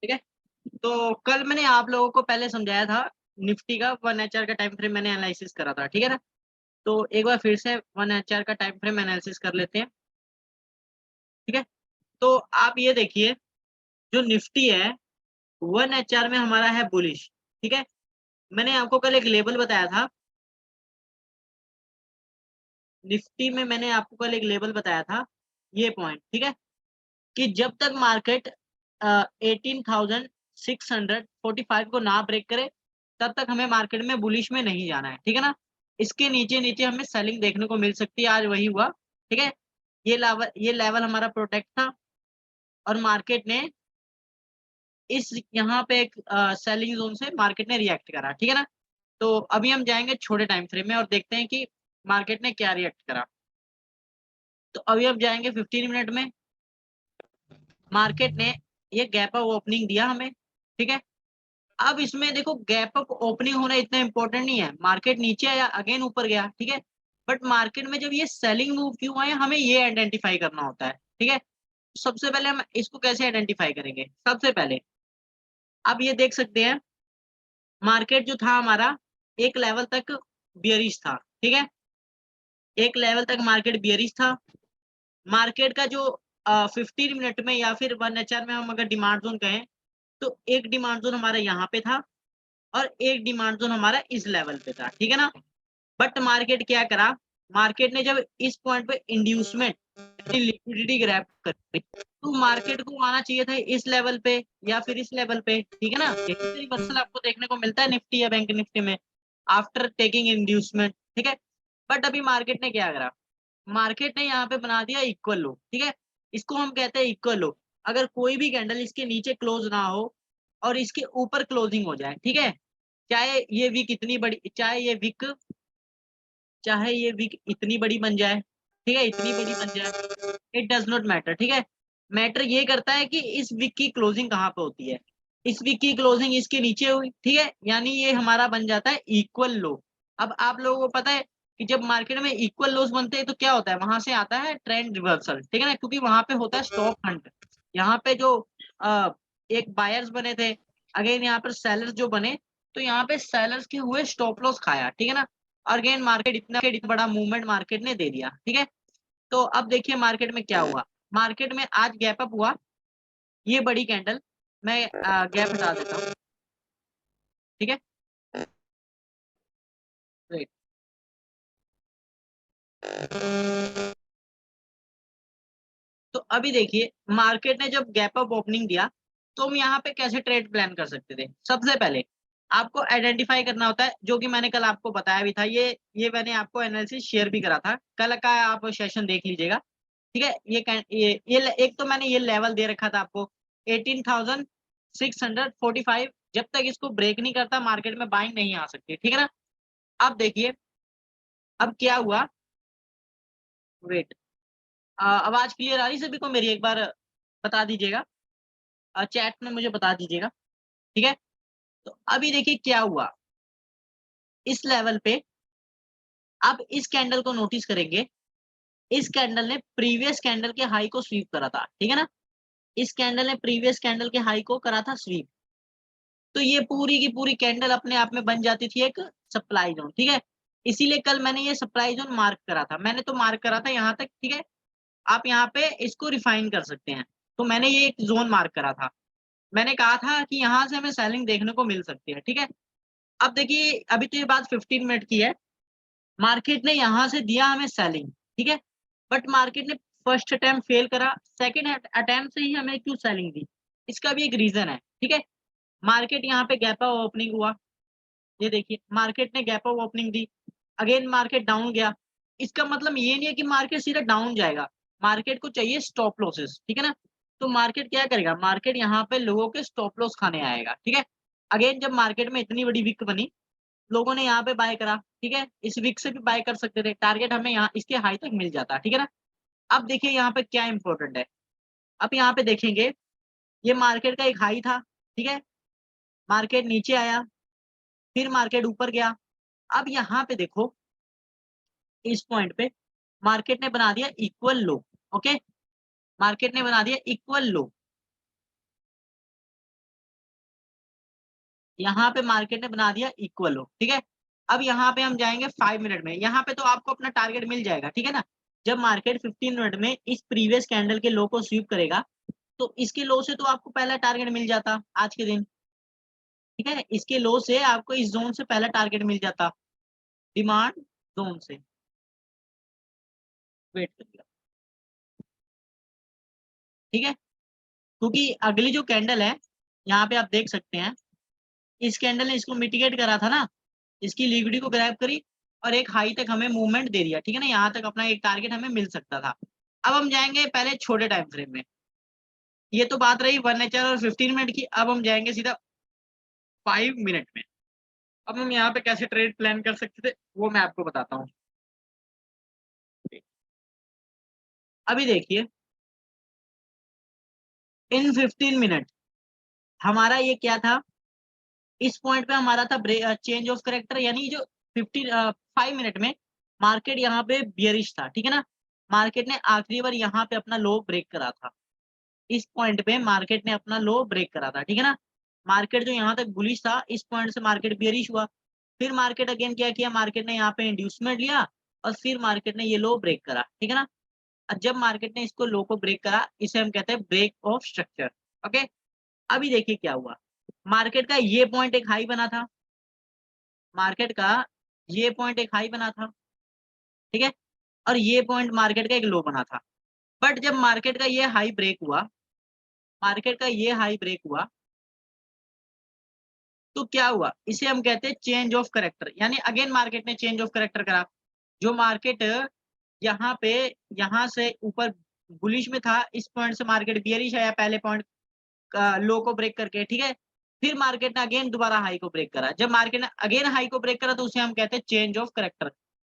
ठीक है। तो कल मैंने आप लोगों को पहले समझाया था निफ्टी का 1 HR का टाइम फ्रेम मैंने एनालिसिस करा था, ठीक है ना? तो एक बार फिर से 1 HR का टाइम फ्रेम एनालिसिस कर लेते हैं, ठीक है? तो आप ये देखिए, जो निफ्टी है 1 HR में हमारा है बुलिश, ठीक है? मैंने आपको कल एक लेवल बताया था, निफ्टी में मैंने आपको कल एक लेवल बताया था, ये पॉइंट, ठीक है? कि जब तक मार्केट 18,645 को ना ब्रेक करे, तब तक हमें मार्केट में बुलिश में नहीं जाना है, ठीक है ना? इसके नीचे-नीचे हमें सेलिंग देखने को मिल सकती है, आज वही हुआ, ठीक है? ये लेवल हमारा प्रोटेक्ट था और मार्केट ने इस यहाँ पे एक सेलिंग ज़ोन से मार्केट ने रिएक्ट करा, ठीक है ना? तो अभी हम जाएँगे छोटे टाइम फ्रेम में और देखते हैं कि मार्केट ने क्या रिएक्ट करा। तो अभी हम जाएँगे 15 मिनट में, मार्केट ने ये गैप अप ओपनिंग दिया हमें, ठीक है? अब इसमें देखो गैप अप ओपनिंग होना इतना इम्पोर्टेंट नहीं है, मार्केट नीचे आया अगेन ऊपर गया, ठीक है? बट मार्केट में जब ये सेलिंग मूव क्यों आए हमें ये आइडेंटिफाई करना होता है, ठीक है? सबसे पहले हम इसको कैसे आइडेंटिफाई करेंगे? सबसे पहले आप ये देख सकते हैं, मार्केट जो था हमारा एक लेवल तक बियरिश था, ठीक है? एक लेवल तक मार्केट बियरिश था। मार्केट का जो 15 मिनट में या फिर 1 HR में हम अगर डिमांड ज़ोन कहें, तो एक डिमांड ज़ोन हमारा यहाँ पे था और एक डिमांड ज़ोन हमारा इस लेवल पे था, ठीक है ना? बट मार्केट क्या करा, मार्केट ने जब इस पॉइंट पे इंड्यूसमेंट यानी लिक्विडिटी ग्रैब करी, तो मार्केट को आना चाहिए था इस लेवल पे या फिर इस लेवल पे, ठीक है ना? यही तो रिवर्सल आपको देखने को मिलता है निफ्टी या बैंक निफ्टी में, आफ्टर टेकिंग इंड्यूसमेंट, ठीक है? बट अभी मार्केट ने क्या करा, मार्केट ने यहाँ पे बना दिया इक्वल लो, ठीक है? इसको हम कहते हैं इक्वल लो। अगर कोई भी कैंडल इसके नीचे क्लोज ना हो और इसके ऊपर क्लोजिंग हो जाए, ठीक है? चाहे ये विक इतनी बड़ी बन जाए, ठीक है? इतनी बड़ी बन जाए, इट डज़ नॉट मैटर, ठीक है? मैटर ये करता है कि इस विक की क्लोजिंग कहाँ पे होती है। इस विक की क्लोजिंग इसके नीचे हुई, ठीक है? यानी ये हमारा बन जाता है इक्वल लो। अब आप लोगों को पता है कि जब मार्केट में इक्वल लोज़ बनते हैं तो क्या होता है? वहाँ से आता है ट्रेंड रिवर्सल, ठीक है ना? क्योंकि वहाँ पे होता है स्टॉप हंट। यहाँ पे जो अ, एक बायर्स बने थे, अगेन यहाँ पर सेलर्स जो बने, तो यहाँ पे सेलर्स के हुए स्टॉप लॉस खाया, ठीक है ना? और अगेन मार्केट इतना बड़ा मूवमेंट मार्केट ने दे दिया, ठीक है? तो अब देखिए मार्केट में क्या हुआ, मार्केट में आज गैप अप हुआ, ये बड़ी कैंडल, मैं गैप हटा देता हूँ, ठीक है? वेट, तो अभी देखिए मार्केट ने जब गैप अप ओपनिंग दिया, तो हम यहाँ पे कैसे ट्रेड प्लान कर सकते थे? सबसे पहले आपको आइडेंटिफाई करना होता है, जो कि मैंने कल आपको बताया भी था, ये मैंने आपको एनालिसिस शेयर भी करा था, कल का आप सेशन देख लीजिएगा, ठीक है? एक तो मैंने ये लेवल दे रखा था आपको 18,645, जब तक इसको ब्रेक नहीं करता मार्केट में बाइंग नहीं आ सकती, ठीक है ना? अब देखिए, अब क्या हुआ, वेट, आवाज़ क्लियर आ रही है सभी को मेरी? एक बार बता दीजिएगा, चैट में मुझे बता दीजिएगा, ठीक है? तो अभी देखिए क्या हुआ, इस लेवल पे आप इस कैंडल को नोटिस करेंगे, इस कैंडल ने प्रीवियस कैंडल के हाई को स्वीप करा था, ठीक है ना? इस कैंडल ने प्रीवियस कैंडल के हाई को करा था स्वीप। तो ये पूरी की पूरी कैंडल अपने आप में बन जाती थी एक सप्लाई ज़ोन, ठीक है? इसीलिए कल मैंने ये सप्लाई ज़ोन मार्क करा था। मैंने तो मार्क करा था यहाँ तक, ठीक है? आप यहाँ पे इसको रिफाइन कर सकते हैं। तो मैंने ये एक ज़ोन मार्क करा था। मैंने कहा था कि यहाँ से हमें सेलिंग देखने को मिल सकती है, ठीक है? अब देखिए अभी तो ये बात 15 मिनट की है। मार्केट ने यहाँ से दिया हमें सेलिंग, ठीक है? बट मार्केट ने फर्स्ट अटेम्प्ट फेल करा, सेकंड अटेम्प्ट से ही हमें क्यों सेलिंग दी? इसका भी एक रीज़न है, ठीक है? मार्केट यहाँ पे गैप अप ओपनिंग हुआ, ये देखिए मार्केट ने गैप अप ओपनिंग दी, अगेन मार्केट डाउन गया। इसका मतलब ये नहीं है कि मार्केट सीधा डाउन जाएगा, मार्केट को चाहिए स्टॉप लॉसेस, ठीक है ना? तो मार्केट क्या करेगा, मार्केट यहाँ पे लोगों के स्टॉप लॉस खाने आएगा, ठीक है? अगेन जब मार्केट में इतनी बड़ी विक बनी, लोगों ने यहाँ पे बाय करा, ठीक है? इस विक से भी बाय कर सकते थे, टारगेट हमें यहाँ इसके हाई तक मिल जाता, ठीक है ना? अब देखिए यहाँ पे क्या इंपॉर्टेंट है, अब यहाँ पे देखेंगे, ये मार्केट का एक हाई था, ठीक है? मार्केट नीचे आया, फिर मार्केट ऊपर गया। अब यहाँ पे देखो, इस पॉइंट पे मार्केट ने बना दिया इक्वल लो, ओके? मार्केट ने बना दिया इक्वल लो, यहाँ पे मार्केट ने बना दिया इक्वल लो, ठीक है। अब यहाँ पे हम जाएंगे 5 मिनट में, यहाँ पे तो आपको अपना टारगेट मिल जाएगा, ठीक है ना। जब मार्केट 15 मिनट में इस प्रीवियस कैंडल के लो को स्वीप करेगा तो इसके लो से तो आपको पहला टारगेट मिल जाता आज के दिन, ठीक है। इसके लो से आपको इस जोन से पहला टारगेट मिल जाता डिमांड जोन से। वेट करिएगा, ठीक है। क्योंकि अगली जो कैंडल है यहाँ पे आप देख सकते हैं, इस कैंडल ने इसको मिटिगेट करा था ना, इसकी लिक्विडिटी को ग्रैब करी और एक हाई तक हमें मूवमेंट दे दिया, ठीक है ना। यहाँ तक अपना एक टारगेट हमें मिल सकता था। अब हम जाएंगे पहले छोटे टाइम फ्रेम में, ये तो बात रही 1 नेचर और 15 मिनट की। अब हम जाएंगे सीधा 5 मिनट में। अब हम यहाँ पे कैसे ट्रेड प्लान कर सकते थे वो मैं आपको बताता हूँ। अभी देखिए इन 15 मिनट हमारा ये क्या था, इस पॉइंट पे हमारा था चेंज ऑफ करेक्टर, यानी जो 5 मिनट में मार्केट यहाँ पे बियरिश था, ठीक है ना। मार्केट ने आखिरी बार यहाँ पे अपना लो ब्रेक करा था, इस पॉइंट पे मार्केट ने अपना लो ब्रेक करा था, ठीक है ना। मार्केट जो यहाँ तक बुलिश था, इस पॉइंट से मार्केट बियरिश हुआ, फिर मार्केट अगेन क्या किया, मार्केट ने यहाँ पे इंड्यूसमेंट लिया और फिर मार्केट ने ये लो ब्रेक करा, ठीक है ना। और जब मार्केट ने इसको लो को ब्रेक करा, इसे हम कहते हैं ब्रेक ऑफ स्ट्रक्चर, ओके। अभी देखिए क्या हुआ, मार्केट का ये पॉइंट एक हाई बना था, मार्केट का ये पॉइंट एक हाई बना था, ठीक है। और ये पॉइंट मार्केट का एक लो बना था। बट जब मार्केट का ये हाई ब्रेक हुआ, मार्केट का ये हाई ब्रेक हुआ तो क्या हुआ, इसे हम कहते हैं चेंज ऑफ करेक्टर, यानी अगेन मार्केट ने चेंज ऑफ करेक्टर करा। जो मार्केट यहाँ पे यहाँ से ऊपर बुलिश में था, इस पॉइंट से मार्केट बियरिश आया पहले पॉइंट लो को ब्रेक करके, ठीक है। फिर मार्केट ने अगेन दोबारा हाई को ब्रेक करा, जब मार्केट ने अगेन हाई को ब्रेक करा तो उसे हम कहते हैं change of character.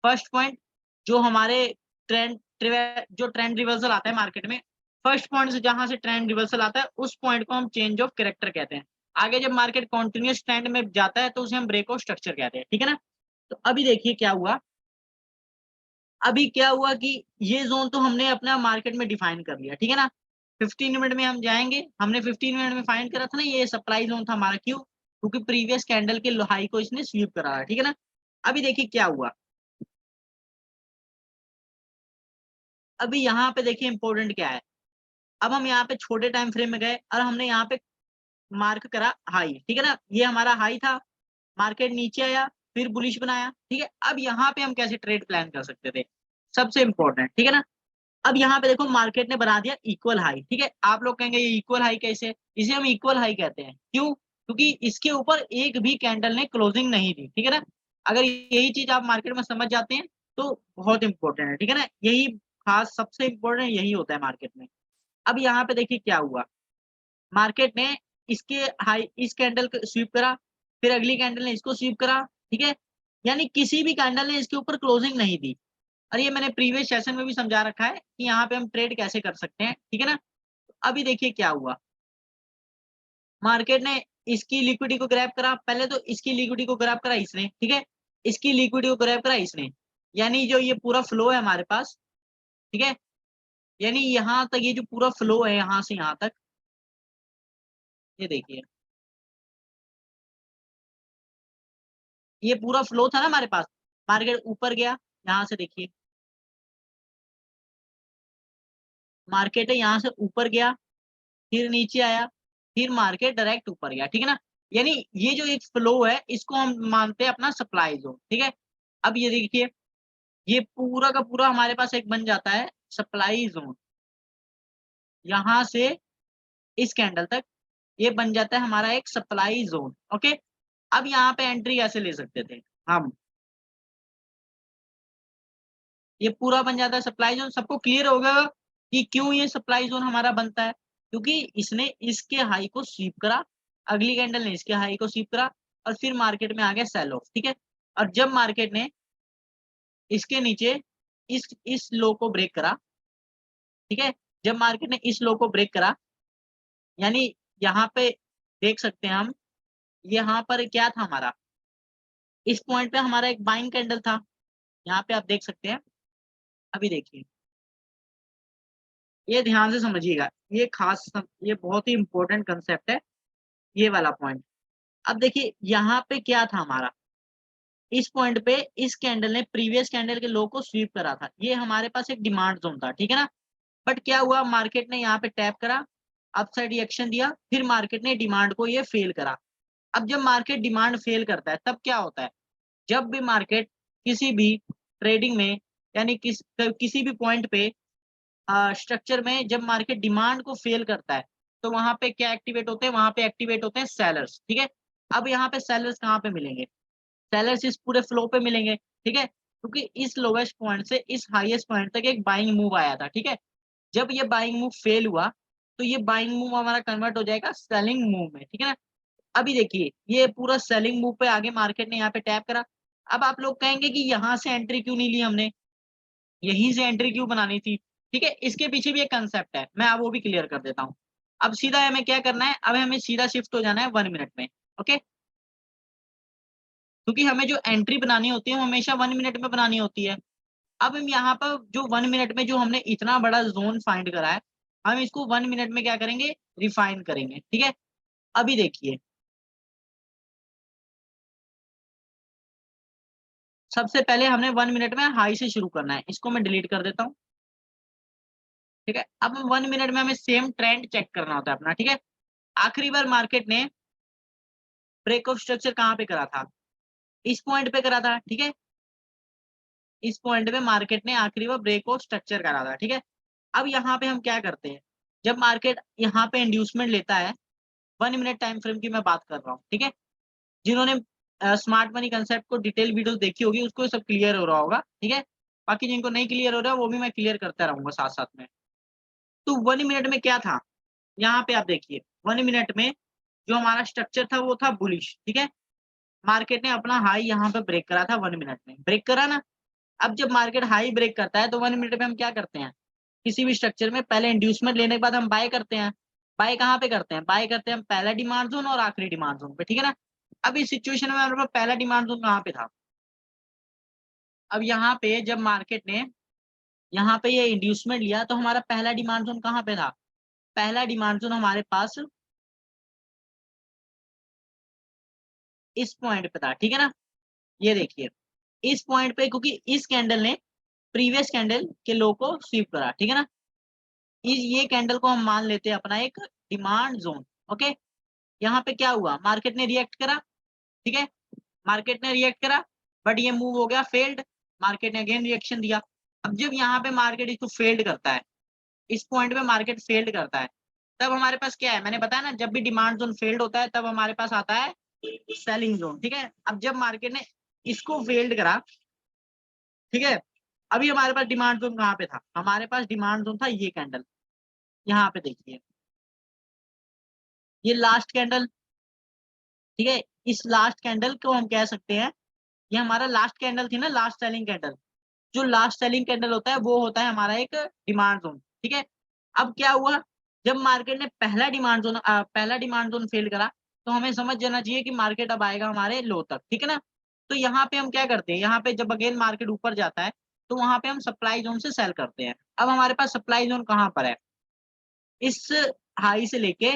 First point जो हमारे जो ट्रेंड रिवर्सल आता है मार्केट में, फर्स्ट पॉइंट से जहां से ट्रेंड रिवर्सल आता है उस पॉइंट को हम चेंज ऑफ करेक्टर कहते हैं। आगे जब मार्केट कॉन्टिन्यूस ट्रेंड में जाता है तो उसे हम ब्रेक ऑफ स्ट्रक्चर कहते हैं, ठीक है ना। तो अभी देखिए क्या हुआ, अभी क्या हुआ कि ये जोन तो हमने अपना मार्केट में डिफाइन कर लिया, ठीक है ना। 15 मिनट में हम जाएंगे, हमने 15 मिनट में फाइंड करा था ना, ये सप्लाई जोन था हमारा, क्यों, क्योंकि प्रीवियस कैंडल के हाई को इसने स्वीप करा है, ठीक है ना। अभी देखिए क्या हुआ, अभी यहाँ पे देखिए इंपॉर्टेंट क्या है। अब हम यहाँ पे छोटे टाइम फ्रेम में गए और हमने यहाँ पे मार्क करा हाई, ठीक है ना। ये हमारा हाई था, मार्केट नीचे आया, फिर बुलिश बनाया, ठीक है। अब यहाँ पे हम कैसे ट्रेड प्लान कर सकते थे, सबसे इंपॉर्टेंट, ठीक है ना। अब यहाँ पे देखो मार्केट ने बना दिया इक्वल हाई, ठीक है। आप लोग कहेंगे ये इक्वल हाई कैसे, इसे हम इक्वल हाई कहते हैं, क्यों, क्योंकि इसके ऊपर एक भी कैंडल ने क्लोजिंग नहीं दी, ठीक है ना। अगर यही चीज आप मार्केट में समझ जाते हैं तो बहुत इंपॉर्टेंट है, ठीक है ना। यही खास सबसे इंपॉर्टेंट यही होता है मार्केट में। अब यहाँ पे देखिए क्या हुआ, मार्केट ने इसके हाई इस कैंडल को स्वीप करा, फिर अगली कैंडल ने इसको स्वीप करा, ठीक है। यानी किसी भी कैंडल ने इसके ऊपर क्लोजिंग नहीं दी। और ये मैंने प्रीवियस सेशन में भी समझा रखा है कि यहाँ पे हम ट्रेड कैसे कर सकते हैं, ठीक है ना। अभी देखिए क्या हुआ, मार्केट ने इसकी लिक्विडिटी को ग्रैब करा, पहले तो इसकी लिक्विडिटी को ग्रैब करा इसने, ठीक है। इसकी लिक्विडिटी को ग्रैब करा इसने, यानी जो ये पूरा फ्लो है हमारे पास, ठीक है। यानी यहाँ तक ये जो पूरा फ्लो है यहाँ से यहाँ तक, ये देखिए ये पूरा फ्लो था ना हमारे पास, मार्केट ऊपर गया, यहाँ से देखिए मार्केट है यहाँ से ऊपर गया, फिर नीचे आया, फिर मार्केट डायरेक्ट ऊपर गया, ठीक है ना। यानी ये जो एक फ्लो है इसको हम मानते हैं अपना सप्लाई जोन, ठीक है। अब ये देखिए ये पूरा का पूरा हमारे पास एक बन जाता है सप्लाई जोन, यहाँ से इस कैंडल तक ये बन जाता है हमारा एक सप्लाई जोन, ओके। अब यहाँ पे एंट्री कैसे ले सकते थे हम, ये पूरा बन जाता है सप्लाई जोन। सबको क्लियर होगा कि क्यों ये सप्लाई जोन हमारा बनता है, क्योंकि इसने इसके हाई को स्वीप करा, अगली कैंडल ने इसके हाई को स्वीप करा और फिर मार्केट में आ गया सेल ऑफ, ठीक है। और जब मार्केट ने इसके नीचे इस लो को ब्रेक करा, ठीक है, जब मार्केट ने इस लो को ब्रेक करा, यानी यहाँ पे देख सकते हैं हम, यहाँ पर क्या था हमारा, इस पॉइंट पे हमारा एक बाइंग कैंडल था, यहाँ पे आप देख सकते हैं। अभी देखिए ये ध्यान से समझिएगा, ये ये बहुत ही इंपॉर्टेंट कंसेप्ट है, ये वाला पॉइंट। अब देखिए यहाँ पे क्या था हमारा, इस पॉइंट पे इस कैंडल ने प्रीवियस कैंडल के लो को स्वीप करा था, ये हमारे पास एक डिमांड जोन था, ठीक है ना। बट क्या हुआ, मार्केट ने यहाँ पे टैप करा, अपसाइड रिएक्शन दिया, फिर मार्केट ने डिमांड को ये फेल करा। अब जब मार्केट डिमांड फेल करता है तब क्या होता है, जब भी मार्केट किसी भी ट्रेडिंग में यानी किसी भी पॉइंट पे स्ट्रक्चर में जब मार्केट डिमांड को फेल करता है तो वहां पे क्या एक्टिवेट होते हैं, वहां पे एक्टिवेट होते हैं सेलर्स, ठीक है। अब यहाँ पे सेलर्स कहाँ पे मिलेंगे, सेलर्स इस पूरे फ्लो पे मिलेंगे, ठीक है, क्योंकि इस लोवेस्ट पॉइंट से इस हाईएस्ट पॉइंट तक एक बाइंग मूव आया था, ठीक है। जब ये बाइंग मूव फेल हुआ तो ये बाइंग मूव हमारा कन्वर्ट हो जाएगा सेलिंग मूव में, ठीक है ना। अभी देखिए ये पूरा सेलिंग मूव पे आगे मार्केट ने यहाँ पे टैप करा। अब आप लोग कहेंगे कि यहाँ से एंट्री क्यों नहीं ली हमने, यहीं से एंट्री क्यों बनानी थी, ठीक है। इसके पीछे भी एक कंसेप्ट है, मैं अब वो भी क्लियर कर देता हूँ। अब सीधा हमें क्या करना है, अब हमें सीधा शिफ्ट हो जाना है 1 मिनट में, ओके। क्योंकि हमें जो एंट्री बनानी होती है वो हमेशा 1 मिनट में बनानी होती है। अब हम यहाँ पर जो 1 मिनट में जो हमने इतना बड़ा जोन फाइंड करा है, हम इसको 1 मिनट में क्या करेंगे, रिफाइन करेंगे, ठीक है। अभी देखिए सबसे पहले हमने 1 मिनट में हाई से शुरू करना है, इसको मैं डिलीट कर देता हूँ, ठीक है। अब 1 मिनट में हमें सेम ट्रेंड चेक करना होता है अपना, ठीक है। आखिरी बार मार्केट ने ब्रेक ऑफ स्ट्रक्चर कहाँ पे करा था, इस पॉइंट पे करा था, ठीक है। इस पॉइंट पे मार्केट ने आखिरी बार ब्रेक ऑफ स्ट्रक्चर करा था, ठीक है। अब यहाँ पे हम क्या करते हैं, जब मार्केट यहाँ पे इंड्यूसमेंट लेता है, 1 मिनट टाइम फ्रेम की मैं बात कर रहा हूँ, ठीक है। जिन्होंने स्मार्ट मनी कंसेप्ट को डिटेल वीडियो देखी होगी उसको सब क्लियर हो रहा होगा, ठीक है। बाकी जिनको नहीं क्लियर हो रहा है वो भी मैं क्लियर करता रहूंगा साथ साथ में। तो 1 मिनट में क्या था, यहाँ पे आप देखिए 1 मिनट में जो हमारा स्ट्रक्चर था वो था बुलिश, ठीक है। मार्केट ने अपना हाई यहाँ पे ब्रेक करा था, 1 मिनट में ब्रेक करा ना। अब जब मार्केट हाई ब्रेक करता है तो 1 मिनट में हम क्या करते हैं, किसी भी स्ट्रक्चर में पहले इंड्यूसमेंट लेने के बाद हम बाय करते हैं। बाय कहाँ पे करते हैं, बाय करते हैं हम पहला डिमांड जोन और आखिरी डिमांड जोन पे, ठीक है ना। अब इस सिचुएशन में हमारे पास पहला डिमांड जोन कहाँ पे था, अब यहाँ पे जब मार्केट ने यहाँ पे ये इंड्यूसमेंट लिया तो हमारा पहला डिमांड जोन कहाँ पे था, पहला डिमांड जोन हमारे पास इस पॉइंट पे था, ठीक है ना। ये देखिए इस पॉइंट पे, क्योंकि इस कैंडल ने प्रीवियस कैंडल के लो को स्वीप करा, ठीक है ना। ये कैंडल को हम मान लेते हैं अपना एक डिमांड जोन, ओके। यहाँ पे क्या हुआ, मार्केट ने रिएक्ट करा, ठीक है। मार्केट ने रिएक्ट करा बट ये मूव हो गया फेल्ड, मार्केट ने अगेन रिएक्शन दिया। अब जब यहाँ पे मार्केट इसको फेल्ड करता है, इस पॉइंट पे मार्केट फेल्ड करता है, तब हमारे पास क्या है, मैंने बताया ना जब भी डिमांड जोन फेल्ड होता है तब हमारे पास आता है सेलिंग जोन, ठीक है। अब जब मार्केट ने इसको फेल्ड करा, ठीक है, अभी हमारे पास डिमांड जोन कहाँ पे था, हमारे पास डिमांड जोन था ये कैंडल, यहाँ पे देखिए ये लास्ट कैंडल, ठीक है। इस लास्ट कैंडल को हम कह सकते हैं, ये हमारा लास्ट कैंडल थी ना, लास्ट सेलिंग कैंडल। जो लास्ट सेलिंग कैंडल होता है वो होता है हमारा एक डिमांड जोन, ठीक है। अब क्या हुआ, जब मार्केट ने पहला डिमांड जोन फेल करा तो हमें समझ जाना चाहिए कि मार्केट अब आएगा हमारे लो तक, ठीक है ना। तो यहाँ पे हम क्या करते हैं, यहाँ पे जब अगेन मार्केट ऊपर जाता है तो वहां पे हम सप्लाई जोन से सेल करते हैं। अब हमारे पास सप्लाई जोन कहाँ पर है, इस हाई से लेके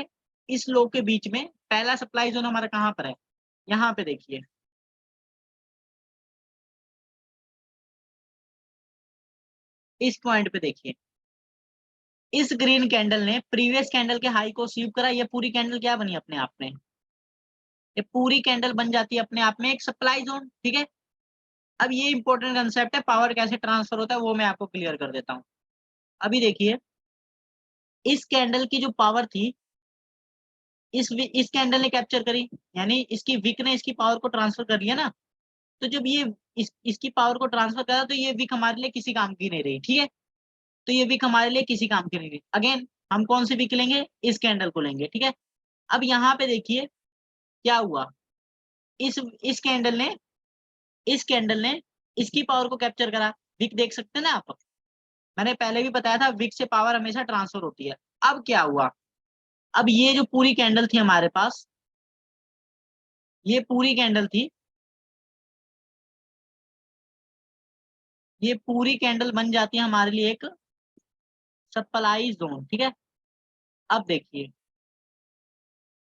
इस लो के बीच में पहला सप्लाई जोन हमारा कहाँ पर है, यहाँ पे देखिए इस पॉइंट पे देखिए, इस ग्रीन कैंडल ने प्रीवियस कैंडल के हाई को स्वीप करा, ये पूरी कैंडल क्या बनी अपने आप में, ये पूरी कैंडल बन जाती है अपने आप में एक सप्लाई जोन, ठीक है। अब ये इंपॉर्टेंट कंसेप्ट है, पावर कैसे ट्रांसफर होता है वो मैं आपको क्लियर कर देता हूँ। अभी देखिए इस कैंडल की जो पावर थी इस कैंडल ने कैप्चर करी, यानी इसकी विक ने इसकी पावर को ट्रांसफर कर लिया ना। तो जब ये इसकी पावर को ट्रांसफर करा तो ये विक हमारे लिए किसी काम की नहीं रही, ठीक है। तो ये विक हमारे लिए किसी काम की नहीं रही। अगेन हम कौन सी विक लेंगे, इस कैंडल को लेंगे, ठीक है। अब यहाँ पे देखिए क्या हुआ, इस कैंडल ने इसकी पावर को कैप्चर करा, विक देख सकते हैं ना आप। मैंने पहले भी बताया था विक से पावर हमेशा ट्रांसफर होती है। अब क्या हुआ, अब ये जो पूरी कैंडल थी हमारे पास, ये पूरी कैंडल थी, ये पूरी कैंडल बन जाती है हमारे लिए एक सप्लाई जोन, ठीक है। अब देखिए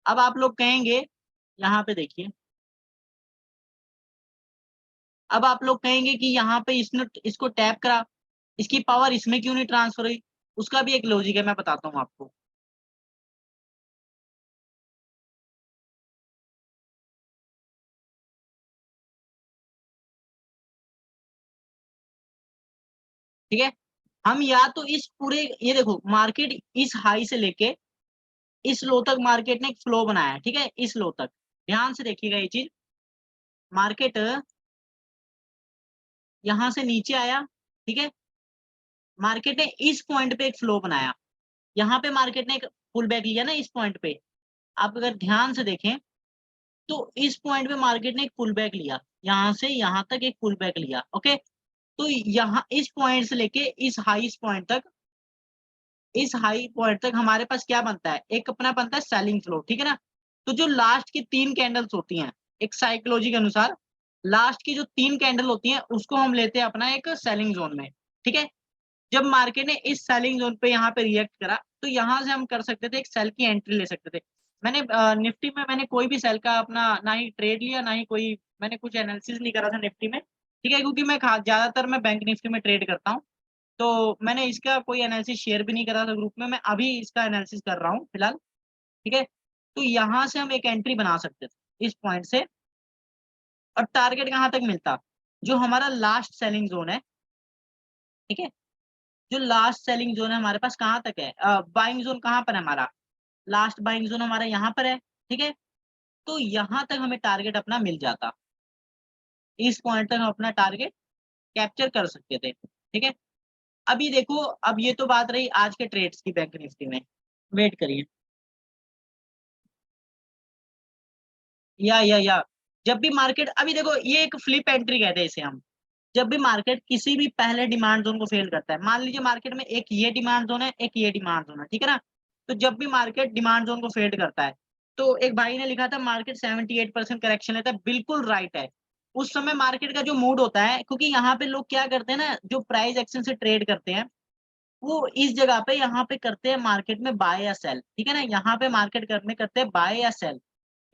अब आप लोग कहेंगे यहाँ पे देखिए, अब आप लोग कहेंगे कि यहाँ पे इसने इसको टैप करा, इसकी पावर इसमें क्यों नहीं ट्रांसफर हुई? उसका भी एक लॉजिक है, मैं बताता हूँ आपको। ठीक है, हम या तो इस पूरे, ये देखो मार्केट इस हाई से लेके इस लो तक मार्केट ने एक फ्लो बनाया है, ठीक है, इस लो तक। ध्यान से देखिएगा ये चीज, मार्केट यहां से नीचे आया, ठीक है, मार्केट ने इस पॉइंट पे एक फ्लो बनाया, यहाँ पे मार्केट ने एक पुल बैक लिया ना इस पॉइंट पे। आप अगर ध्यान से देखें तो इस पॉइंट पे मार्केट ने एक पुल बैक लिया, यहाँ से यहाँ तक एक पुल बैक लिया। ओके, तो यहाँ इस पॉइंट से लेके इस हाई पॉइंट तक, इस हाई पॉइंट तक हमारे पास क्या बनता है, एक अपना बनता है सेलिंग फ्लो, ठीक है ना। तो जो लास्ट की 3 कैंडल्स होती हैं, एक साइकोलॉजी के अनुसार लास्ट की जो 3 कैंडल होती हैं उसको हम लेते हैं अपना एक सेलिंग जोन में, ठीक है। जब मार्केट ने इस सेलिंग जोन पे यहाँ पे रिएक्ट करा तो यहाँ से हम कर सकते थे, एक सेल की एंट्री ले सकते थे। मैंने निफ्टी में मैंने कोई भी सेल का अपना ना ही ट्रेड लिया, ना ही कोई मैंने कुछ एनालिसिस नहीं करा था निफ्टी में, ठीक है, क्योंकि मैं ज्यादातर मैं बैंक निफ्टी में ट्रेड करता हूँ। तो मैंने इसका कोई एनालिसिस शेयर भी नहीं करा था ग्रुप में, मैं अभी इसका एनालिसिस कर रहा हूँ फिलहाल, ठीक है। तो यहाँ से हम एक एंट्री बना सकते थे इस पॉइंट से, और टारगेट कहाँ तक मिलता, जो हमारा लास्ट सेलिंग जोन है, ठीक है, जो लास्ट सेलिंग जोन है हमारे पास कहाँ तक है, बाइंग जोन कहाँ पर है हमारा, लास्ट बाइंग जोन हमारा यहाँ पर है, ठीक है। तो यहाँ तक हमें टारगेट अपना मिल जाता, इस पॉइंट तक हम अपना टारगेट कैप्चर कर सकते थे, ठीक है। अभी देखो, अब ये तो बात रही आज के ट्रेड्स की बैंक निफ्टी में, वेट करिए, या जब भी मार्केट, अभी देखो ये एक फ्लिप एंट्री कहते हैं इसे हम, जब भी मार्केट किसी भी पहले डिमांड जोन को फेल करता है, मान लीजिए मार्केट में एक ये डिमांड जोन है, एक ये डिमांड जोन है, ठीक है ना। तो जब भी मार्केट डिमांड जोन को फेल करता है, तो एक भाई ने लिखा था मार्केट 78% करेक्शन लेता है, बिल्कुल राइट है। उस समय मार्केट का जो मूड होता है, क्योंकि यहाँ पे लोग क्या करते हैं ना, जो प्राइस एक्शन से ट्रेड करते हैं वो इस जगह पे यहाँ पे करते हैं मार्केट में बाय या सेल, ठीक है ना, यहाँ पे मार्केट करने करते हैं बाय या सेल,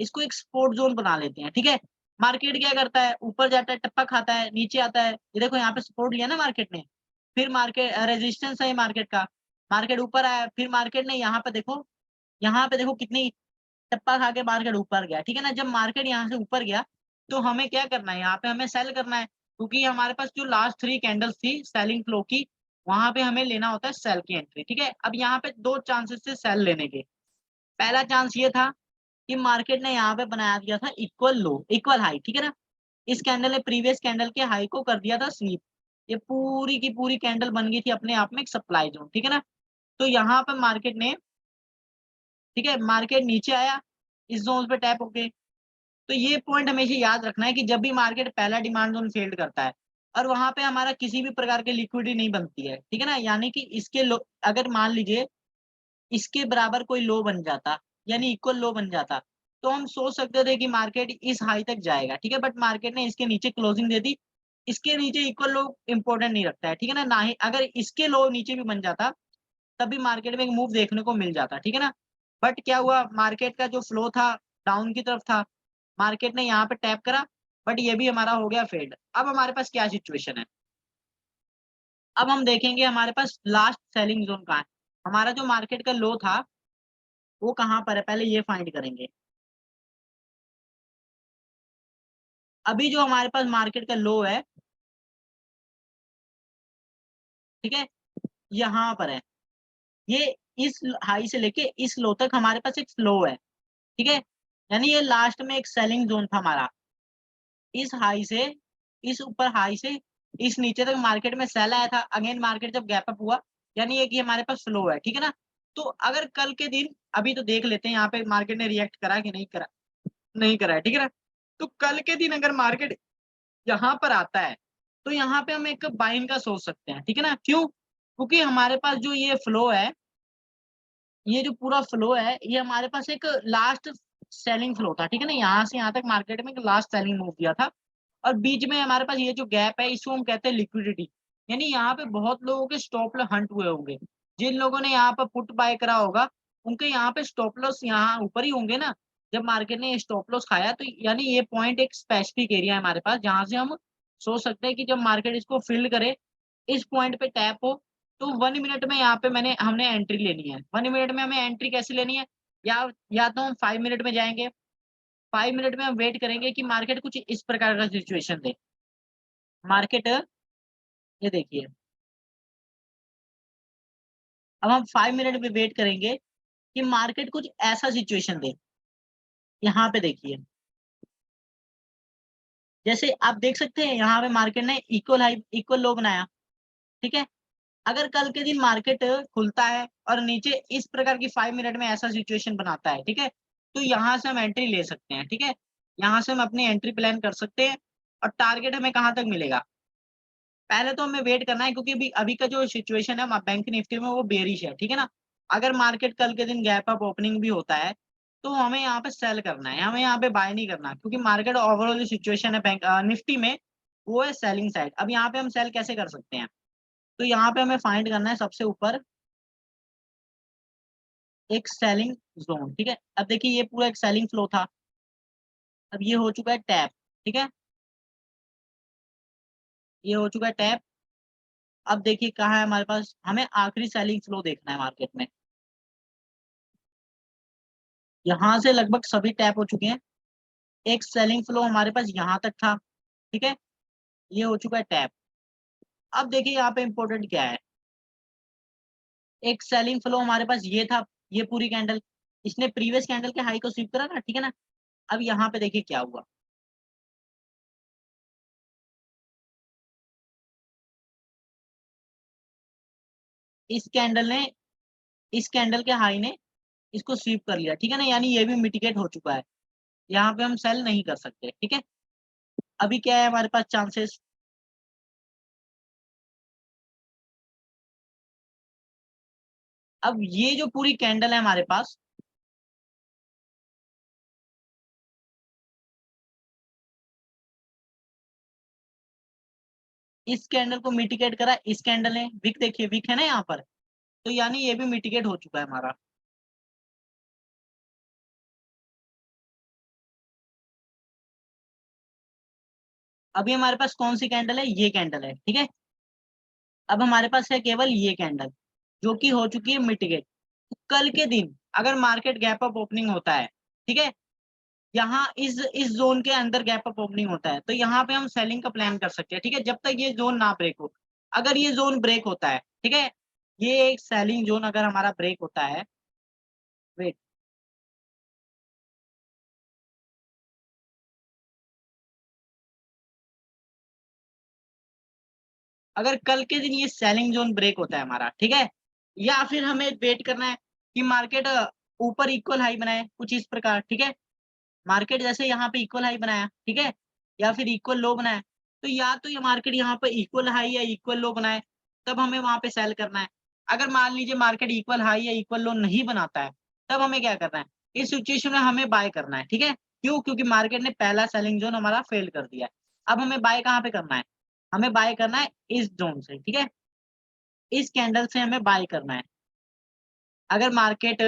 इसको एक सपोर्ट जोन बना लेते हैं, ठीक है। मार्केट क्या करता है, ऊपर जाता है, टप्पा खाता है, नीचे आता है, ये देखो यहाँ पे सपोर्ट लिया ना मार्केट ने, फिर मार्केट रेजिस्टेंस है मार्केट का, मार्केट ऊपर आया, फिर मार्केट ने यहाँ पे देखो कितनी टप्पा खा के मार्केट ऊपर गया, ठीक है ना। जब मार्केट यहाँ से ऊपर गया तो हमें क्या करना है, यहाँ पे हमें सेल करना है, क्योंकि हमारे पास जो लास्ट 3 कैंडल्स थी सेलिंग फ्लो की, वहां पे हमें लेना होता है सेल की एंट्री, ठीक है। अब यहाँ पे 2 चांसेस थे सेल लेने के। पहला चांस ये था कि मार्केट ने यहाँ पे बनाया दिया था इक्वल लो, इक्वल हाई, ठीक है ना। इस कैंडल ने प्रीवियस कैंडल के हाई को कर दिया था स्वीप, ये पूरी की पूरी कैंडल बन गई थी अपने आप में एक सप्लाई जोन, ठीक है ना। तो यहाँ पे मार्केट ने, ठीक है, मार्केट नीचे आया इस जोन पे टैप होके। तो ये पॉइंट हमेशा याद रखना है कि जब भी मार्केट पहला डिमांड जोन फेल्ड करता है और वहां पे हमारा किसी भी प्रकार की लिक्विडिटी नहीं बनती है, ठीक है ना, यानी कि इसके लो, अगर मान लीजिए इसके बराबर कोई लो बन जाता, यानी इक्वल लो बन जाता, तो हम सोच सकते थे कि मार्केट इस हाई तक जाएगा, ठीक है, बट मार्केट ने इसके नीचे क्लोजिंग दे दी। इसके नीचे इक्वल लो इंपॉर्टेंट नहीं रखता है, ठीक है ना, ना ही अगर इसके लो नीचे भी बन जाता तभी मार्केट में एक मूव देखने को मिल जाता, ठीक है ना। बट क्या हुआ, मार्केट का जो फ्लो था डाउन की तरफ था, मार्केट ने यहाँ पे टैप करा, बट ये भी हमारा हो गया फेड। अब हमारे पास क्या सिचुएशन है, अब हम देखेंगे हमारे पास लास्ट सेलिंग जोन कहाँ है, हमारा जो मार्केट का लो था वो कहाँ पर है, पहले ये फाइंड करेंगे। अभी जो हमारे पास मार्केट का लो है, ठीक है, यहाँ पर है, ये इस हाई से लेके इस लो तक हमारे पास एक फ्लो है, ठीक है, यानी ये लास्ट में एक सेलिंग जोन था हमारा, इस हाई से इस ऊपर हाई से इस नीचे तक मार्केट में सेल आया था, अगेन मार्केट जब गैप अप हुआ, यानी एक ये हमारे पास फ्लो है, ठीक है ना। तो अगर कल के दिन, अभी तो देख लेते हैं यहाँ पे मार्केट ने रिएक्ट करा कि नहीं करा, नहीं करा है, ठीक है ना। तो कल के दिन अगर मार्केट यहाँ पर आता है तो यहाँ पे हम एक बाइंग का सोच सकते हैं, ठीक है ना, क्यों, क्योंकि हमारे पास जो ये फ्लो है, ये जो पूरा फ्लो है, ये हमारे पास एक लास्ट सेलिंग फ्लो था, ठीक है ना, यहाँ से यहाँ तक मार्केट में एक लास्ट सेलिंग मूव दिया था, और बीच में हमारे पास ये जो गैप है इसको हम कहते हैं लिक्विडिटी, यानी यहाँ पे बहुत लोगों के स्टॉप लॉस हंट हुए होंगे, जिन लोगों ने यहाँ पर पुट बाय करा होगा उनके यहाँ पे स्टॉप लॉस यहाँ ऊपर ही होंगे ना, जब मार्केट ने स्टॉप लॉस खाया तो यानी ये पॉइंट एक स्पेसिफिक एरिया है हमारे पास, जहां से हम सोच सकते हैं कि जब मार्केट इसको फिल करे, इस पॉइंट पे टैप हो, तो 1 मिनट में यहाँ पे हमने एंट्री लेनी है। 1 मिनट में हमें एंट्री कैसे लेनी है? या तो हम 5 मिनट में जाएंगे, 5 मिनट में हम वेट करेंगे कि मार्केट कुछ इस प्रकार का सिचुएशन दे। मार्केट, ये देखिए, अब हम 5 मिनट में वेट करेंगे कि मार्केट कुछ ऐसा सिचुएशन दे। यहाँ पे देखिए, जैसे आप देख सकते हैं यहाँ पे मार्केट ने इक्वल लो बनाया, ठीक है। अगर कल के दिन मार्केट खुलता है और नीचे इस प्रकार की 5 मिनट में ऐसा सिचुएशन बनाता है, ठीक है, तो यहाँ से हम एंट्री ले सकते हैं, ठीक है। यहाँ से हम अपनी एंट्री प्लान कर सकते हैं और टारगेट हमें कहाँ तक मिलेगा। पहले तो हमें वेट करना है, क्योंकि अभी का जो सिचुएशन है बैंक निफ्टी में वो बेरिश है, ठीक है ना। अगर मार्केट कल के दिन गैप अप ओपनिंग भी होता है तो हमें यहाँ पे सेल करना है, हमें यहाँ पे बाय नहीं करना, क्योंकि मार्केट ओवरऑल जो सिचुएशन है बैंक निफ्टी में, वो है सेलिंग साइड। अब यहाँ पे हम सेल कैसे कर सकते हैं? तो यहाँ पे हमें फाइंड करना है सबसे ऊपर एक सेलिंग जोन, ठीक है। अब देखिए ये पूरा एक सेलिंग फ्लो था, अब ये हो चुका है टैप, ठीक है, ये हो चुका है टैप। अब देखिए कहाँ है हमारे पास, हमें आखिरी सेलिंग फ्लो देखना है मार्केट में। यहाँ से लगभग सभी टैप हो चुके हैं, एक सेलिंग फ्लो हमारे पास यहाँ तक था, ठीक है, ये हो चुका है टैप। अब देखिए यहाँ पे इंपॉर्टेंट क्या है, एक सेलिंग फ्लो हमारे पास ये था, ये पूरी कैंडल, इसने प्रीवियस कैंडल के हाई को स्वीप करा ना, ठीक है ना। अब यहाँ पे देखिए क्या हुआ, इस कैंडल ने, इस कैंडल के हाई ने इसको स्वीप कर लिया, ठीक है ना, यानी ये भी मिटिगेट हो चुका है, यहाँ पे हम सेल नहीं कर सकते, ठीक है। अभी क्या है हमारे पास चांसेस, अब ये जो पूरी कैंडल है हमारे पास, इस कैंडल को मिटिगेट करा इस कैंडल ने, विक देखिए, विक है ना यहाँ पर, तो यानी ये भी मिटिगेट हो चुका है हमारा। अभी हमारे पास कौन सी कैंडल है? ये कैंडल है, ठीक है। अब हमारे पास है केवल ये कैंडल, जो कि हो चुकी है मिटिगेट। कल के दिन अगर मार्केट गैप अप ओपनिंग होता है, ठीक है, यहाँ इस जोन के अंदर गैप अप ओपनिंग होता है, तो यहाँ पे हम सेलिंग का प्लान कर सकते हैं, ठीक है, जब तक ये जोन ना ब्रेक हो। अगर ये जोन ब्रेक होता है, ठीक है, ये एक सेलिंग जोन अगर हमारा ब्रेक होता है, वेट, अगर कल के दिन ये सेलिंग जोन ब्रेक होता है हमारा, ठीक है, या फिर हमें वेट करना है कि मार्केट ऊपर इक्वल हाई बनाए कुछ इस प्रकार, ठीक है, मार्केट जैसे यहाँ पे इक्वल हाई बनाया, ठीक है, या फिर इक्वल लो बनाया, तो या तो ये मार्केट यहाँ पे इक्वल हाई या इक्वल लो बनाए, तब हमें वहां पे सेल करना है। अगर मान लीजिए मार्केट इक्वल हाई या इक्वल लो नहीं बनाता है, तब हमें क्या करना है? इस सिचुएशन में हमें बाय करना है, ठीक है। क्यों? क्योंकि मार्केट ने पहला सेलिंग जोन हमारा फेल कर दिया है। अब हमें बाय कहाँ पे करना है? हमें बाय करना है इस जोन से, ठीक है, इस कैंडल से हमें बाय करना है। अगर मार्केट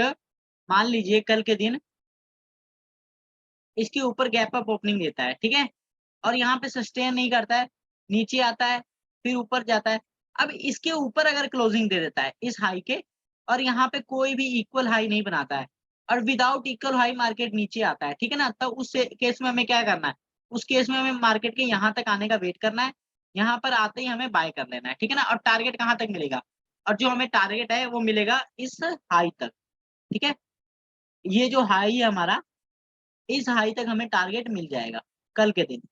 मान लीजिए कल के दिन इसके ऊपर गैप अप ओपनिंग देता है, ठीक है, और यहाँ पे सस्टेन नहीं करता है, नीचे आता है, फिर ऊपर जाता है। अब इसके ऊपर अगर क्लोजिंग दे देता है इस हाई के, और यहाँ पे कोई भी इक्वल हाई नहीं बनाता है, और विदाउट इक्वल हाई मार्केट नीचे आता है, ठीक है ना, तो उस केस में हमें क्या करना है? उस केस में हमें मार्केट के यहाँ तक आने का वेट करना है, यहाँ पर आते ही हमें बाय कर लेना है, ठीक है ना, और टारगेट कहाँ तक मिलेगा? और जो हमें टारगेट है वो मिलेगा इस हाई तक, ठीक है। ये जो हाई है हमारा, इस हाई तक हमें टारगेट मिल जाएगा कल के दिन,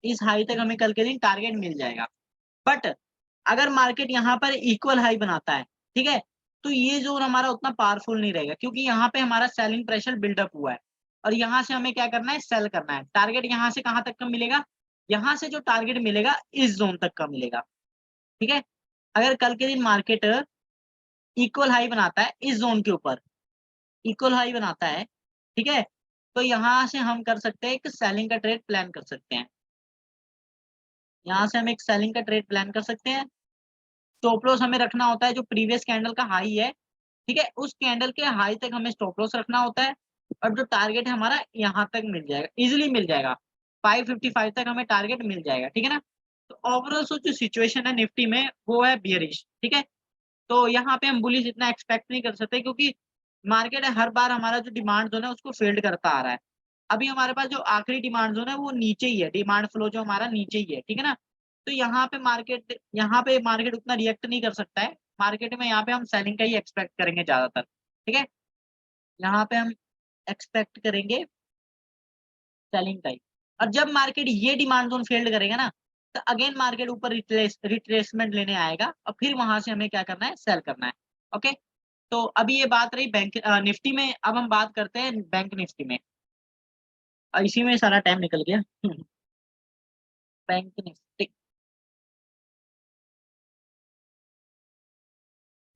इस हाई तक हमें कल के दिन टारगेट मिल जाएगा। बट अगर मार्केट यहाँ पर इक्वल हाई बनाता है, ठीक है, तो ये जोन हमारा उतना पावरफुल नहीं रहेगा, क्योंकि यहाँ पे हमारा सेलिंग प्रेशर बिल्डअप हुआ है, और यहाँ से हमें क्या करना है? सेल करना है। टारगेट यहाँ से कहाँ तक का मिलेगा? यहाँ से जो टारगेट मिलेगा इस जोन तक का मिलेगा, ठीक है। अगर कल के दिन मार्केट इक्वल हाई बनाता है इस जोन के ऊपर, इक्वल हाई बनाता है, ठीक है, तो यहाँ से हम कर सकते हैं एक सेलिंग का ट्रेड प्लान कर सकते हैं। यहाँ से हम एक सेलिंग का ट्रेड प्लान कर सकते हैं। स्टॉप लॉस हमें रखना होता है जो प्रीवियस कैंडल का हाई है, ठीक है, उस कैंडल के हाई तक हमें स्टॉप लॉस रखना होता है और जो टारगेट है हमारा यहाँ तक मिल जाएगा, इजिली मिल जाएगा, 555 तक हमें टारगेट मिल जाएगा। ठीक है ना, तो ओवरऑल जो सिचुएशन है निफ्टी में वो है बियरिश। ठीक है, तो यहाँ पे हम बुलिश इतना एक्सपेक्ट नहीं कर सकते क्योंकि मार्केट हर बार हमारा जो डिमांड जोन है उसको फेल्ड करता आ रहा है। अभी हमारे पास जो आखिरी डिमांड जोन है वो नीचे ही है, डिमांड फ्लो जो हमारा नीचे ही है। ठीक है ना, तो यहाँ पे मार्केट उतना रिएक्ट नहीं कर सकता है। मार्केट में यहाँ पे हम सेलिंग का ही एक्सपेक्ट करेंगे ज्यादातर। ठीक है, यहाँ पे हम एक्सपेक्ट करेंगे सेलिंग का ही। और जब मार्केट ये डिमांड जोन फेल्ड करेगा ना, तो अगेन मार्केट ऊपर रिट्रेसमेंट लेने आएगा और फिर वहां से हमें क्या करना है, सेल करना है। ओके, तो अभी ये बात रही बैंक निफ्टी में। अब हम बात करते हैं बैंक निफ्टी में। इसी में सारा टाइम निकल गया। बैंक निफ्टी,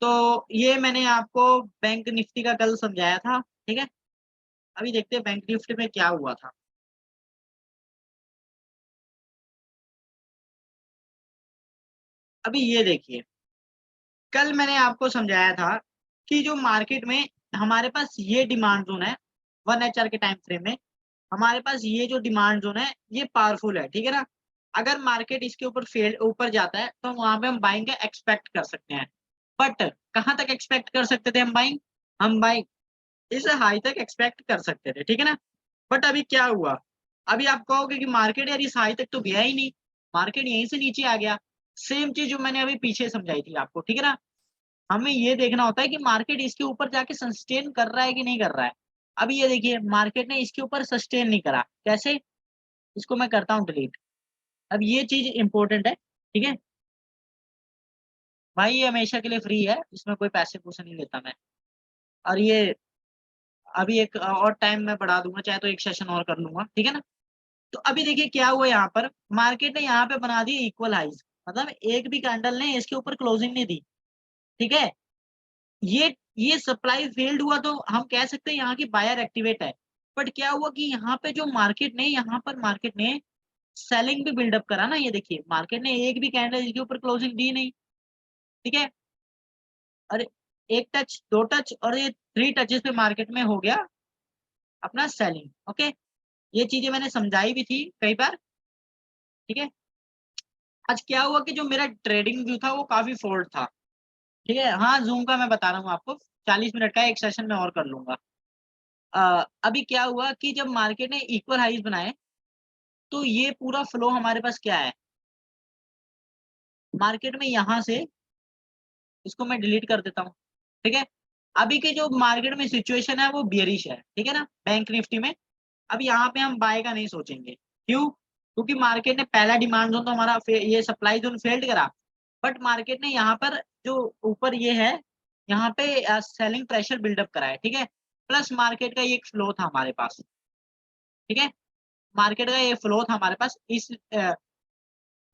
तो ये मैंने आपको बैंक निफ्टी का कल समझाया था। ठीक है, अभी देखते हैं बैंक निफ्टी में क्या हुआ था। अभी ये देखिए, कल मैंने आपको समझाया था कि जो मार्केट में हमारे पास ये डिमांड जोन है 1 HR के टाइम फ्रेम में, हमारे पास ये जो डिमांड जोन है ये पावरफुल है। ठीक है ना, अगर मार्केट इसके ऊपर जाता है तो वहां पे हम बाइंग का एक्सपेक्ट कर सकते हैं। बट कहाँ तक एक्सपेक्ट कर सकते थे हम बाइंग इस हाई तक एक्सपेक्ट कर सकते थे। ठीक है ना, बट अभी क्या हुआ, अभी आप कहोगे कि मार्केट यार इस हाई तक तो गया ही नहीं, मार्केट यहीं से नीचे आ गया। सेम चीज जो मैंने अभी पीछे समझाई थी आपको। ठीक है ना, हमें ये देखना होता है कि मार्केट इसके ऊपर जाके सस्टेन कर रहा है कि नहीं कर रहा है। अभी ये देखिए, मार्केट ने इसके ऊपर सस्टेन नहीं करा, कैसे, इसको मैं करता हूँ डिलीट। अब ये चीज इंपॉर्टेंट है। ठीक है भाई, ये हमेशा के लिए फ्री है, इसमें कोई पैसे पूसे नहीं लेता मैं। और ये अभी एक और टाइम मैं बढ़ा दूंगा, चाहे तो एक सेशन और कर लूंगा। ठीक है ना, तो अभी देखिए क्या हुआ, यहाँ पर मार्केट ने यहाँ पे बना दी इक्वल हाइज, मतलब एक भी कैंडल ने इसके ऊपर क्लोजिंग नहीं दी। ठीक है, ये सप्लाई फेल्ड हुआ तो हम कह सकते हैं यहाँ की बायर एक्टिवेट है। बट क्या हुआ कि यहाँ पे जो मार्केट ने सेलिंग भी बिल्डअप करा ना। ये देखिए, मार्केट ने एक भी कैंडल इसके ऊपर क्लोजिंग दी नहीं। ठीक है, और एक टच, दो टच और ये 3 टचेस पे मार्केट में हो गया अपना सेलिंग। ओके, ये चीजें मैंने समझाई भी थी कई बार। ठीक है, आज क्या हुआ कि जो मेरा ट्रेडिंग व्यू था वो काफी फोल्ड था। ठीक है, हाँ जूम का मैं बता रहा हूँ आपको, 40 मिनट का एक सेशन में और कर लूंगा। अभी क्या हुआ कि जब मार्केट ने इक्वल हाइज बनाए तो ये पूरा फ्लो हमारे पास क्या है, मार्केट में यहाँ से, इसको मैं डिलीट कर देता हूँ। ठीक है, अभी के जो मार्केट में सिचुएशन है वो बियरिश है। ठीक है ना, बैंक निफ्टी में अब यहाँ पे हम बाय का नहीं सोचेंगे। क्यों, क्योंकि मार्केट ने पहला डिमांड जोन तो हमारा ये सप्लाई जोन फेल्ड करा। बट मार्केट ने यहाँ पर जो ऊपर ये है, यहाँ पे सेलिंग प्रेशर बिल्डअप करा है। ठीक है, प्लस मार्केट का ये एक फ्लो था हमारे पास। ठीक है, मार्केट का ये फ्लो था हमारे पास,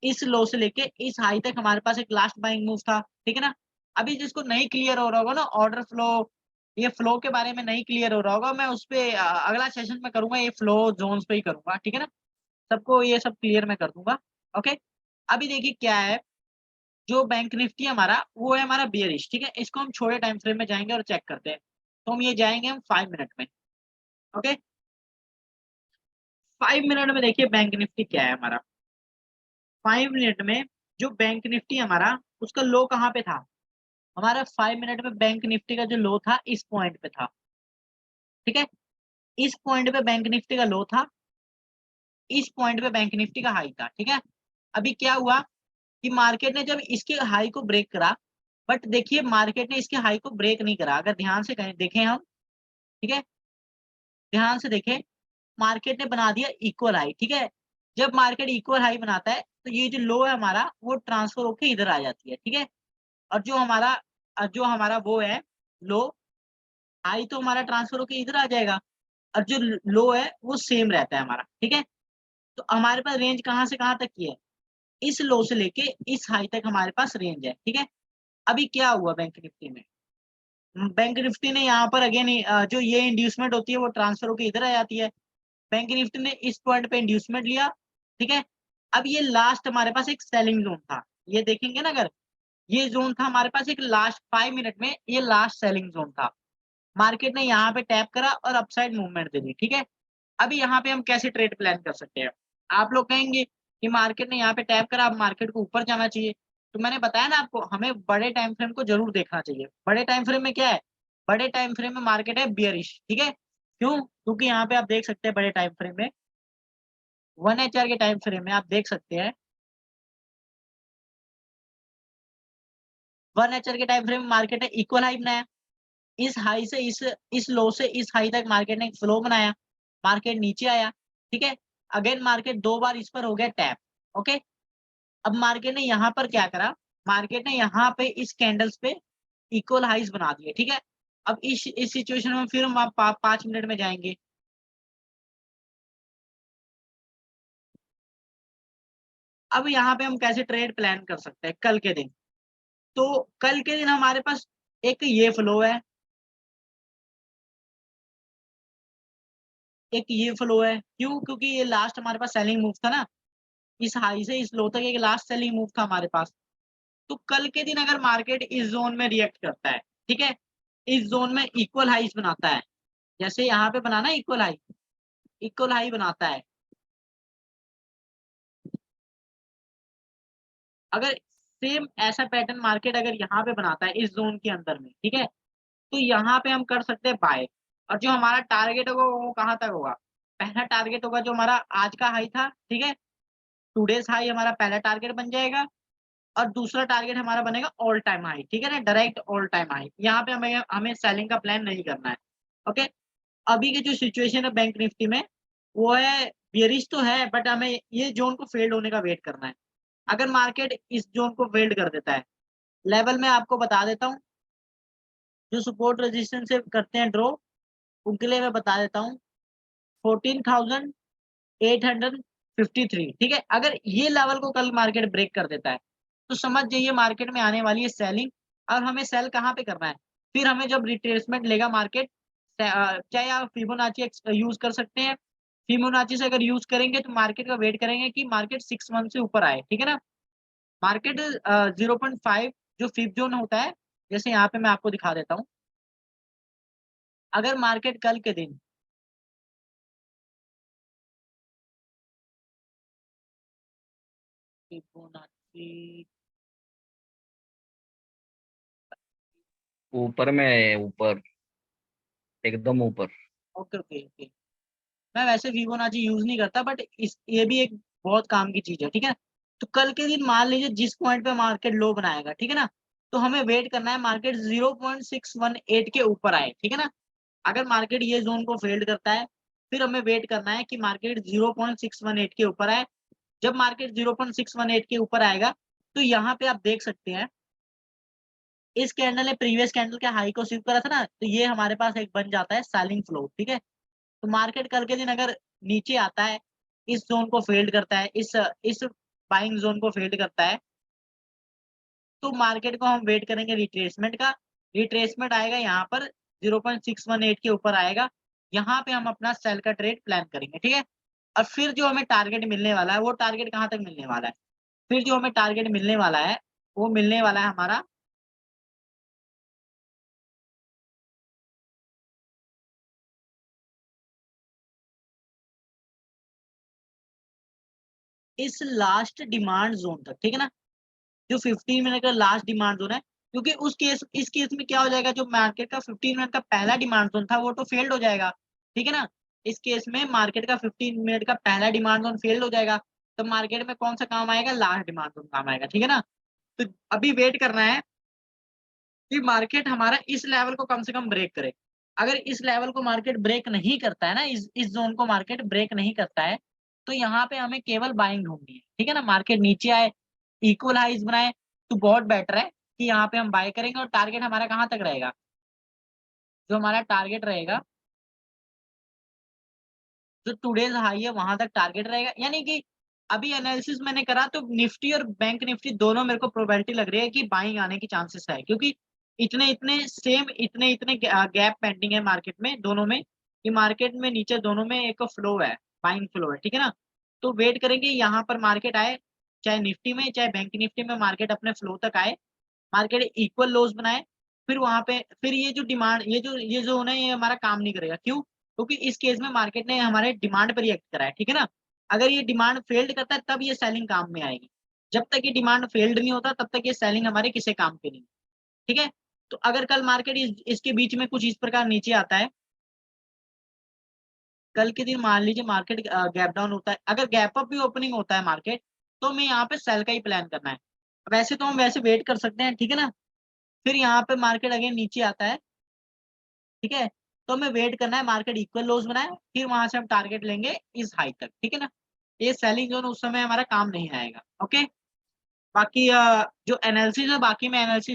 इस लो से लेके इस हाई तक हमारे पास एक लास्ट बाइंग मूव था। ठीक है ना, अभी जिसको नहीं क्लियर हो रहा होगा ना ऑर्डर फ्लो, ये फ्लो के बारे में नहीं क्लियर हो रहा होगा, मैं उस पे अगला सेशन में करूंगा, ये फ्लो जोन्स पे ही करूंगा। ठीक है ना, सबको ये सब क्लियर मैं कर दूंगा। ओके, अभी देखिए क्या है, जो बैंक निफ्टी हमारा वो है हमारा बियरिश। ठीक है, इसको हम छोटे टाइम फ्रेम में जाएंगे और चेक करते हैं। तो हम ये जाएंगे हम 5 मिनट में। ओके, 5 मिनट में देखिए बैंक निफ्टी क्या है हमारा। 5 मिनट में जो बैंक निफ्टी हमारा, उसका लो कहाँ पे था, हमारा 5 मिनट में बैंक निफ्टी का जो लो था इस पॉइंट पे था। ठीक है, इस पॉइंट पे बैंक निफ्टी का लो था, इस पॉइंट पे बैंक निफ्टी का हाई था। ठीक है, अभी क्या हुआ कि मार्केट ने जब इसके हाई को ब्रेक करा, बट देखिए मार्केट ने इसके हाई को ब्रेक नहीं करा, अगर ध्यान से देखें हम। ठीक है, ध्यान से देखें, मार्केट ने बना दिया इक्वल हाई। ठीक है, जब मार्केट इक्वल हाई बनाता है तो ये जो लो है हमारा वो ट्रांसफर होके इधर आ जाती है। ठीक है, और जो हमारा वो है लो, हाई तो हमारा ट्रांसफर होके इधर आ जाएगा, और जो लो है वो सेम रहता है हमारा। ठीक है, तो हमारे पास रेंज कहाँ से कहाँ तक की है, इस लो से लेके इस हाई तक हमारे पास रेंज है। ठीक है, अभी क्या हुआ बैंक निफ्टी में, बैंक निफ्टी ने यहाँ पर अगेन जो ये इंड्यूसमेंट होती है वो ट्रांसफर होकर इधर आ जाती है। बैंक निफ्टी ने इस पॉइंट पे इंड्यूसमेंट लिया। ठीक है, अब ये लास्ट हमारे पास एक सेलिंग जोन था, ये देखेंगे ना अगर, ये जोन था हमारे पास एक लास्ट 5 मिनट में, ये लास्ट सेलिंग जोन था। मार्केट ने यहाँ पे टैप करा और अपसाइड मूवमेंट दे दी, ठीक है। अभी यहाँ पे हम कैसे ट्रेड प्लान कर सकते हैं? आप लोग कहेंगे कि मार्केट ने यहाँ पे टैप करा, अब मार्केट को ऊपर जाना चाहिए। तो मैंने बताया ना आपको, हमें बड़े टाइम फ्रेम को जरूर देखना चाहिए। बड़े टाइम फ्रेम में क्या है? बड़े टाइम फ्रेम में मार्केट है बियरिश, ठीक है। क्यों? क्योंकि यहाँ पे आप देख सकते हैं बड़े टाइम फ्रेम में, 1 HR के टाइम फ्रेम में आप देख सकते हैं, 1 HR के टाइम फ्रेम में मार्केट ने इक्वल हाई बनाया। इस हाई से इस लो से इस हाई तक मार्केट ने एक फ्लो बनाया, मार्केट नीचे आया, ठीक है। अगेन मार्केट 2 बार इस पर हो गया टैप, ओके। अब मार्केट ने यहाँ पर क्या करा? मार्केट ने यहाँ पे इस कैंडल्स पे इक्वल हाइज बना दिए, ठीक है। अब इस सिचुएशन में फिर हम 5 मिनट में जाएंगे। अब यहाँ पे हम कैसे ट्रेड प्लान कर सकते हैं कल के दिन? तो कल के दिन हमारे पास एक ये फ्लो है, एक ये फ्लो है। क्यों? क्योंकि ये लास्ट हमारे पास सेलिंग मूव था ना, इस हाई से इस लो तक एक लास्ट सेलिंग मूव था हमारे पास। तो कल के दिन अगर मार्केट इस जोन में रिएक्ट करता है, ठीक है, इस जोन में इक्वल हाइज बनाता है, जैसे यहाँ पे बनाना इक्वल हाई बनाता है। अगर सेम ऐसा पैटर्न मार्केट अगर यहाँ पे बनाता है इस जोन के अंदर में, ठीक है, तो यहाँ पे हम कर सकते हैं बाय। और जो हमारा टारगेट होगा वो कहाँ तक होगा? पहला टारगेट होगा जो हमारा आज का हाई था, ठीक है, टुडेज हाई हमारा पहला टारगेट बन जाएगा। और दूसरा टारगेट हमारा बनेगा ऑल टाइम हाई, ठीक है ना, डायरेक्ट ऑल टाइम हाई। यहाँ पे हमें हमें सेलिंग का प्लान नहीं करना है, ओके। अभी की जो सिचुएशन है बैंक निफ्टी में, वो है बियरिश तो है, बट हमें ये जोन को फेल्ड होने का वेट करना है। अगर मार्केट इस जोन को फेल्ड कर देता है, लेवल में आपको बता देता हूँ, जो सपोर्ट रेजिस्टेंस से करते हैं ड्रॉ, उनके लिए मैं बता देता हूँ, 14,853, ठीक है। अगर ये लेवल को कल मार्केट ब्रेक कर देता है, तो समझ जाइए मार्केट में आने वाली है सेलिंग। और हमें सेल कहाँ पे करना है? फिर हमें जब रिट्रेसमेंट लेगा मार्केट, चाहे आप फिबोनाची यूज कर सकते हैं। फिबोनाची से अगर यूज करेंगे तो मार्केट का वेट करेंगे कि मार्केट 6 मंथ से ऊपर आए, ठीक है ना। मार्केट 0.5 जो फिब जोन होता है, जैसे यहाँ पे मैं आपको दिखा देता हूँ। अगर मार्केट कल के दिन फिबोनाची, ऊपर में है, ऊपर, एकदम ऊपर। ओके ओके ओके, मैं वैसे फिबोनाची यूज नहीं करता, बट इस ये भी एक बहुत काम की चीज है, ठीक है। तो कल के दिन मान लीजिए जिस पॉइंट पे मार्केट लो बनाएगा, ठीक है ना, तो हमें वेट करना है मार्केट 0.618 के ऊपर आए, ठीक है ना। अगर मार्केट ये जोन को फेल्ड करता है, फिर हमें वेट करना है कि मार्केट 0.618 के ऊपर आए। जब मार्केट 0.618 के ऊपर आएगा, तो यहाँ पे आप देख सकते हैं, इस कैंडल ने प्रीवियस कैंडल के हाई को स्वीप करा था ना, तो ये हमारे पास एक बन जाता है सेलिंग फ्लो, ठीक है। तो मार्केट कल के दिन अगर नीचे आता है, इस जोन को फेल्ड करता है, इस बाइंग जोन को फेल्ड करता है, तो मार्केट को हम वेट करेंगे रिट्रेसमेंट का। रिट्रेसमेंट आएगा यहाँ पर 0.618 के ऊपर आएगा, यहाँ पे हम अपना सेल का ट्रेड प्लान करेंगे, ठीक है। और फिर जो हमें टारगेट मिलने वाला है, वो टारगेट कहाँ तक मिलने वाला है? फिर जो हमें टारगेट मिलने वाला है, वो मिलने वाला है हमारा इस लास्ट डिमांड जोन तक, ठीक है ना, जो 15 मिनट का लास्ट डिमांड जोन है। क्योंकि इस केस में क्या हो जाएगा, जो मार्केट का 15 मिनट का पहला डिमांड जोन था वो तो फेल्ड हो जाएगा, ठीक है ना। इस केस में मार्केट का 15 मिनट का पहला डिमांड जोन फेल्ड हो जाएगा, तो मार्केट में कौन सा काम आएगा? लास्ट डिमांड जोन काम आएगा, ठीक है ना। तो अभी वेट करना है कि मार्केट हमारा इस लेवल को कम से कम ब्रेक करे। अगर इस लेवल को मार्केट ब्रेक नहीं करता है ना, इस जोन को मार्केट ब्रेक नहीं करता है, तो यहाँ पे हमें केवल बाइंग ढूंढनी है, ठीक है ना। मार्केट नीचे आए, इक्वल हाइज बनाए, तो बहुत बेटर है कि यहाँ पे हम बाय करेंगे। और टारगेट हमारा कहाँ तक रहेगा? जो हमारा टारगेट रहेगा, जो टुडेज हाई है वहां तक टारगेट रहेगा। यानी कि अभी एनालिसिस मैंने करा तो निफ्टी और बैंक निफ्टी दोनों मेरे को प्रोबेबिलिटी लग रही है कि बाइंग आने की चांसेस है, क्योंकि इतने इतने सेम इतने इतने गैप पेंडिंग है मार्केट में दोनों में, कि मार्केट में नीचे दोनों में एक फ्लो है, बाइंग फ्लो है, ठीक है ना। तो वेट करेंगे यहाँ पर मार्केट आए, चाहे निफ्टी में चाहे बैंक निफ्टी में मार्केट अपने फ्लो तक आए, मार्केट इक्वल लोज बनाए, फिर वहां पे फिर ये जो डिमांड ये जो है ये हमारा काम नहीं करेगा। क्यों? क्योंकि इस केस में मार्केट ने हमारे डिमांड पर रिएक्ट करा है, ठीक है ना। अगर ये डिमांड फेल्ड करता है तब ये सेलिंग काम में आएगी, जब तक ये डिमांड फेल्ड नहीं होता तब तक ये सेलिंग हमारे किसी काम की नहीं, ठीक है। तो अगर कल मार्केट इसके बीच में कुछ इस प्रकार नीचे आता है, कल के दिन मान लीजिए मार्केट गैप डाउन होता है, अगर गैप अप भी ओपनिंग होता है मार्केट, तो हमें यहाँ पे सेल का ही प्लान करना है। वैसे तो हम वैसे वेट कर सकते हैं, ठीक है ना। फिर यहाँ पे मार्केट अगेन नीचे आता है, ठीक है, तो हमें वेट करना है मार्केट इक्वल लोज बनाए, फिर वहां से हम टारगेट लेंगे इस हाई तक, ठीक है ना। ये सेलिंग जोन उस समय हमारा काम नहीं आएगा। ओके, बाकी जो एनालिसिस है बाकी मैं एनालिसिस